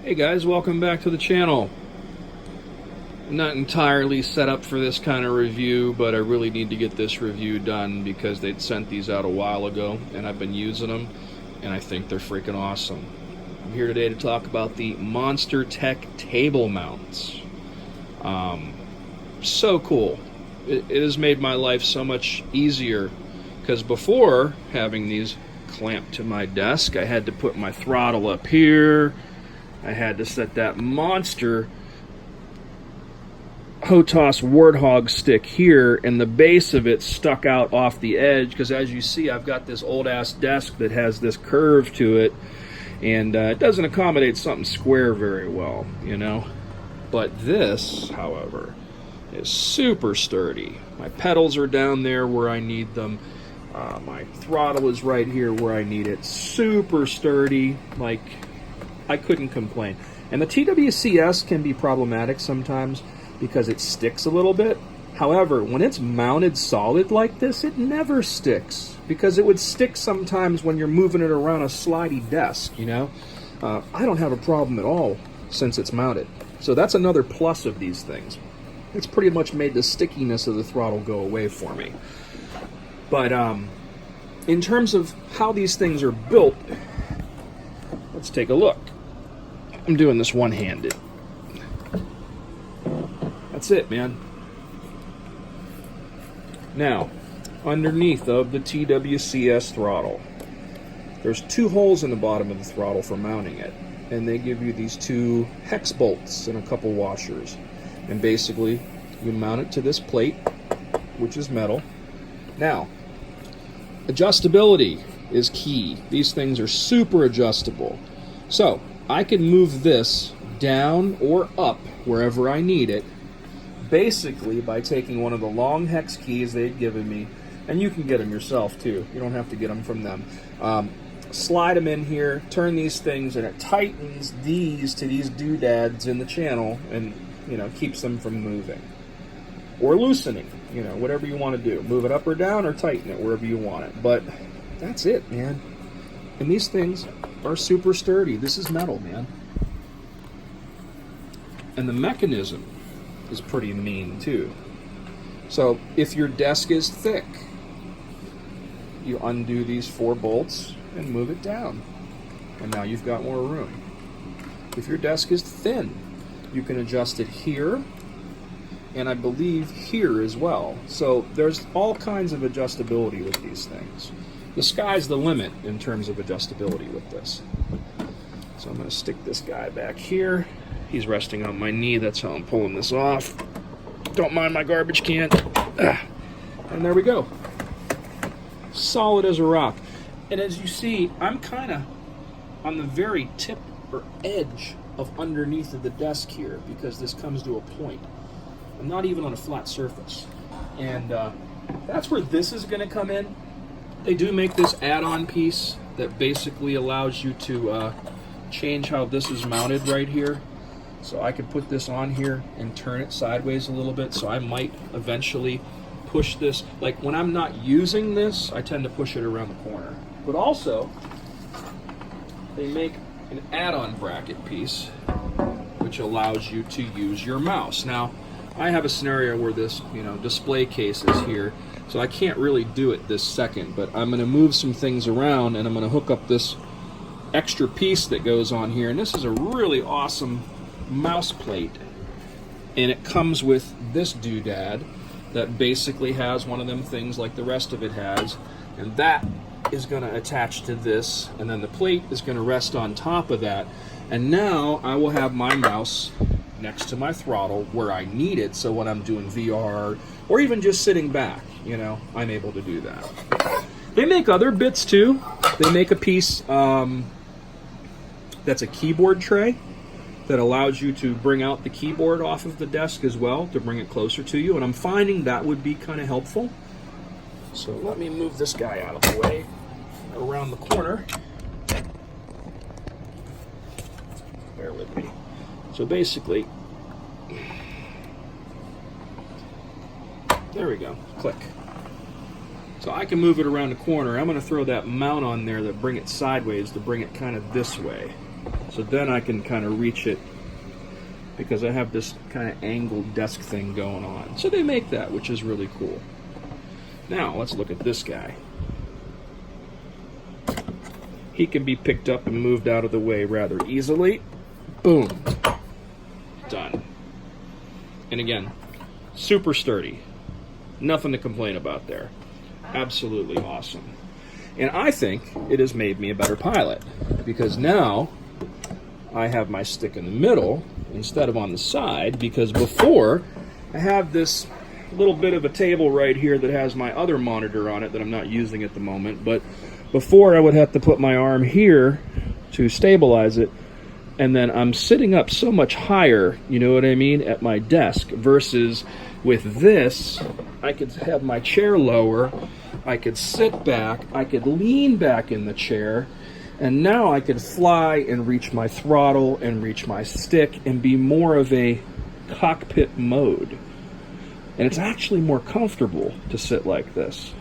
Hey guys, welcome back to the channel. I'm not entirely set up for this kind of review, but I really need to get this review done because they'd sent these out a while ago and I've been using them and I think they're freaking awesome. I'm here today to talk about the MonsterTech table mounts. So cool. It has made my life so much easier because before having these clamped to my desk, I had to put my throttle up here. I had to set that monster HOTAS Warthog stick here, and the base of it stuck out off the edge because, as you see, I've got this old-ass desk that has this curve to it, and it doesn't accommodate something square very well, you know. But this, however, is super sturdy. My pedals are down there where I need them. My throttle is right here where I need it. Super sturdy, like I couldn't complain. And the TWCS can be problematic sometimes because it sticks a little bit. However, when it's mounted solid like this, it never sticks because it would stick sometimes when you're moving it around a slidey desk, you know. I don't have a problem at all since it's mounted. So that's another plus of these things. It's pretty much made the stickiness of the throttle go away for me. But in terms of how these things are built, let's take a look. I'm doing this one-handed. That's it, man. Now, underneath of the TWCS throttle, there's two holes in the bottom of the throttle for mounting it. And they give you these two hex bolts and a couple washers. And basically, you mount it to this plate, which is metal. Now, adjustability is key. These things are super adjustable. So, I can move this down or up wherever I need it, basically by taking one of the long hex keys they'd given me, and you can get them yourself too. You don't have to get them from them. Slide them in here, turn these things, and it tightens these to these doodads in the channel and, you know, keeps them from moving. Or loosening, you know, whatever you want to do. Move it up or down or tighten it wherever you want it. But that's it, man. And these things are super sturdy. This is metal, man. And the mechanism is pretty mean too. So if your desk is thick, you undo these 4 bolts and move it down. And now you've got more room. If your desk is thin, you can adjust it here, and I believe here as well. So there's all kinds of adjustability with these things. The sky's the limit in terms of adjustability with this. So I'm going to stick this guy back here. He's resting on my knee. That's how I'm pulling this off. Don't mind my garbage can. And there we go. Solid as a rock. And as you see, I'm kind of on the very tip or edge of underneath of the desk here because this comes to a point. I'm not even on a flat surface. And that's where this is going to come in. They do make this add-on piece that basically allows you to change how this is mounted right here. So I could put this on here and turn it sideways a little bit. So I might eventually push this. Like when I'm not using this, I tend to push it around the corner. But also, they make an add-on bracket piece which allows you to use your mouse. Now, I have a scenario where this, you know, display case is here, so I can't really do it this second, but I'm going to move some things around and I'm going to hook up this extra piece that goes on here, and this is a really awesome mouse plate, and it comes with this doodad that basically has one of them things like the rest of it has, and that is going to attach to this, and then the plate is going to rest on top of that, and now I will have my mouse next to my throttle where I need it, so when I'm doing VR or even just sitting back, you know, I'm able to do that. They make other bits too. They make a piece that's a keyboard tray that allows you to bring out the keyboard off of the desk as well to bring it closer to you, and I'm finding that would be kind of helpful. So let me move this guy out of the way around the corner. Bear with me. So basically, there we go, click. So I can move it around the corner. I'm going to throw that mount on there to bring it sideways, to bring it kind of this way. So then I can kind of reach it because I have this kind of angled desk thing going on. So they make that, which is really cool. Now, let's look at this guy. He can be picked up and moved out of the way rather easily. Boom. Done. And again, super sturdy. Nothing to complain about there. Absolutely awesome. And I think it has made me a better pilot, because now I have my stick in the middle instead of on the side, because before I have this little bit of a table right here that has my other monitor on it that I'm not using at the moment, but before I would have to put my arm here to stabilize it, and then I'm sitting up so much higher, you know what I mean, at my desk, versus with this, I could have my chair lower, I could sit back, I could lean back in the chair, and now I could fly and reach my throttle and reach my stick and be more of a cockpit mode. And it's actually more comfortable to sit like this,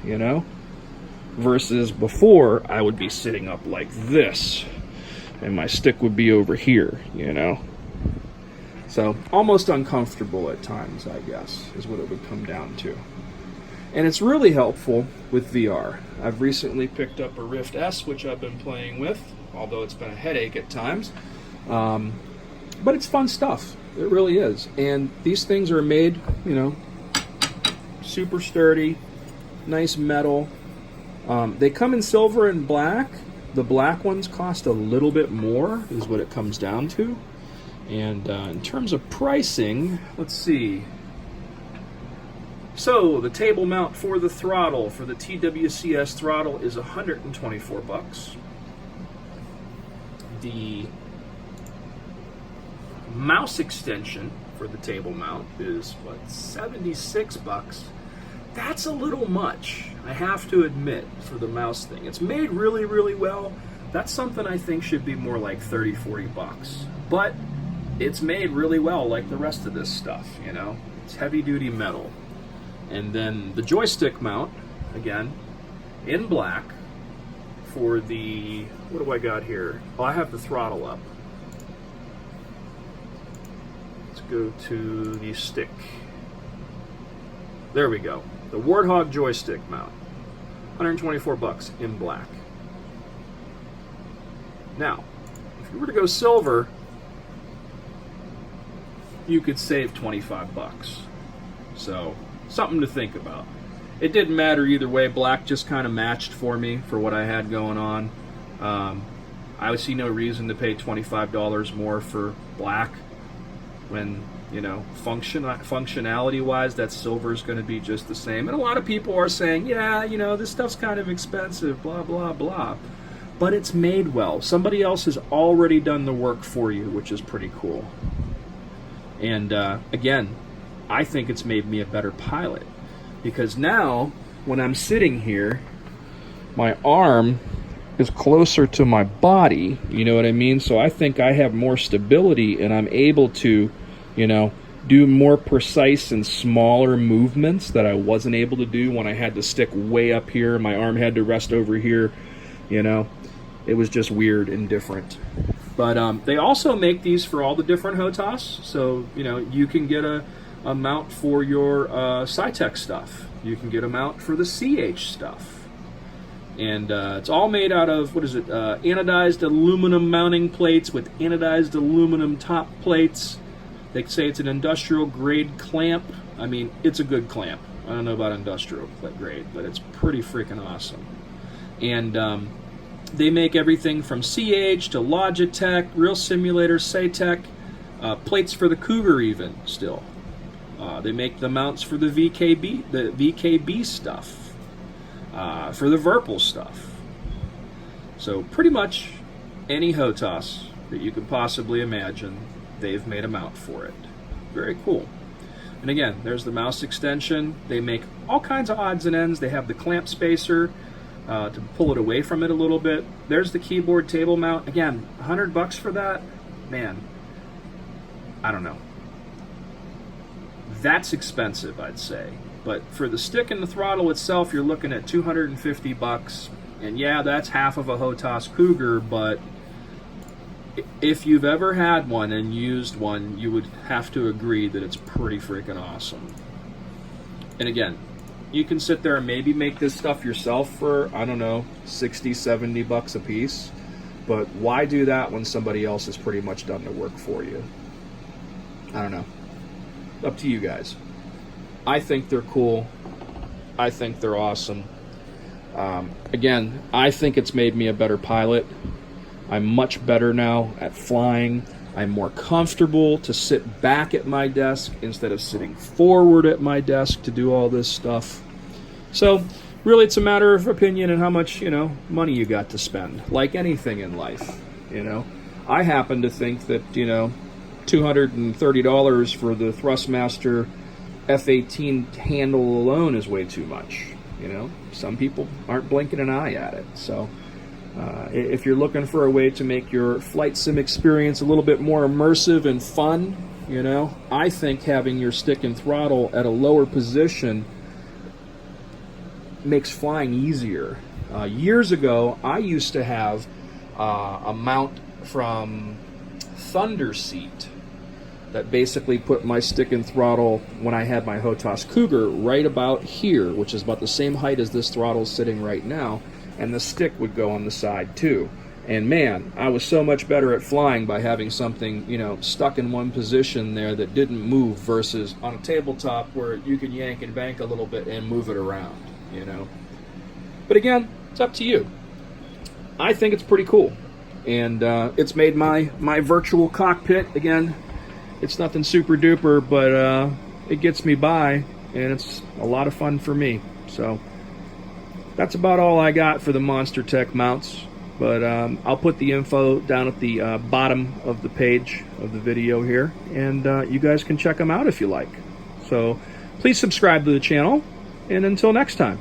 you know? Versus before, I would be sitting up like this, and my stick would be over here, you know? So, almost uncomfortable at times, I guess, is what it would come down to. And it's really helpful with VR. I've recently picked up a Rift S, which I've been playing with, although it's been a headache at times. But it's fun stuff. It really is. And these things are made, you know, super sturdy, nice metal. They come in silver and black. The black ones cost a little bit more, is what it comes down to. And in terms of pricing, let's see. So the table mount for the throttle, for the TWCS throttle, is $124. The mouse extension for the table mount is, what, $76? That's a little much, I have to admit, for the mouse thing. It's made really, really well. That's something I think should be more like $30, $40. But it's made really well, like the rest of this stuff, you know? It's heavy-duty metal. And then the joystick mount, again, in black, for the, what do I got here? Oh, I have the throttle up. Let's go to the stick. There we go. The Warthog joystick mount, $124 in black. Now, if you were to go silver, you could save $25. So, something to think about. It didn't matter either way. Black just kind of matched for me for what I had going on. I would see no reason to pay $25 more for black when, you know, functionality-wise, that silver is going to be just the same. And a lot of people are saying, yeah, you know, this stuff's kind of expensive, blah, blah, blah. But it's made well. Somebody else has already done the work for you, which is pretty cool. And, again, I think it's made me a better pilot. Because now, when I'm sitting here, my arm is closer to my body, you know what I mean? So I think I have more stability, and I'm able to, you know, do more precise and smaller movements that I wasn't able to do when I had to stick way up here, my arm had to rest over here, you know? It was just weird and different. But they also make these for all the different HOTAS, so, you know, you can get a mount for your SciTech stuff. You can get a mount for the CH stuff. And it's all made out of, what is it, anodized aluminum mounting plates with anodized aluminum top plates. They say it's an industrial grade clamp. I mean, it's a good clamp. I don't know about industrial grade, but it's pretty freaking awesome. And they make everything from CH to Logitech, Real Simulator, SciTech, plates for the Cougar even still. They make the mounts for the VKB stuff, for the Virpil stuff. So pretty much any HOTAS that you could possibly imagine, they've made a mount for it. Very cool. And again, there's the mouse extension. They make all kinds of odds and ends. They have the clamp spacer to pull it away from it a little bit. There's the keyboard table mount. Again, $100 for that? Man, I don't know. That's expensive, I'd say. But for the stick and the throttle itself, you're looking at $250. And yeah, that's half of a HOTAS Cougar, but if you've ever had one and used one, you would have to agree that it's pretty freaking awesome. And again, you can sit there and maybe make this stuff yourself for, I don't know, 60, 70 bucks a piece. But why do that when somebody else has pretty much done the work for you? I don't know. Up to you guys. I think they're cool. I think they're awesome. Again, I think it's made me a better pilot. I'm much better now at flying. I'm more comfortable to sit back at my desk instead of sitting forward at my desk to do all this stuff. So really, it's a matter of opinion and how much, money you got to spend, like anything in life. I happen to think that, $230 for the Thrustmaster F-18 handle alone is way too much. Some people aren't blinking an eye at it. So if you're looking for a way to make your flight sim experience a little bit more immersive and fun, I think having your stick and throttle at a lower position makes flying easier. Years ago, I used to have a mount from Thunder Seat that basically put my stick and throttle, when I had my HOTAS Cougar, right about here, which is about the same height as this throttle is sitting right now, and the stick would go on the side too. And man, I was so much better at flying by having something, stuck in one position there that didn't move, versus on a tabletop where you can yank and bank a little bit and move it around, But again, it's up to you. I think it's pretty cool. And it's made my virtual cockpit, again, it's nothing super duper, but it gets me by, and it's a lot of fun for me. So that's about all I got for the MonsterTech mounts. But I'll put the info down at the bottom of the page of the video here, and you guys can check them out if you like. So please subscribe to the channel, and until next time.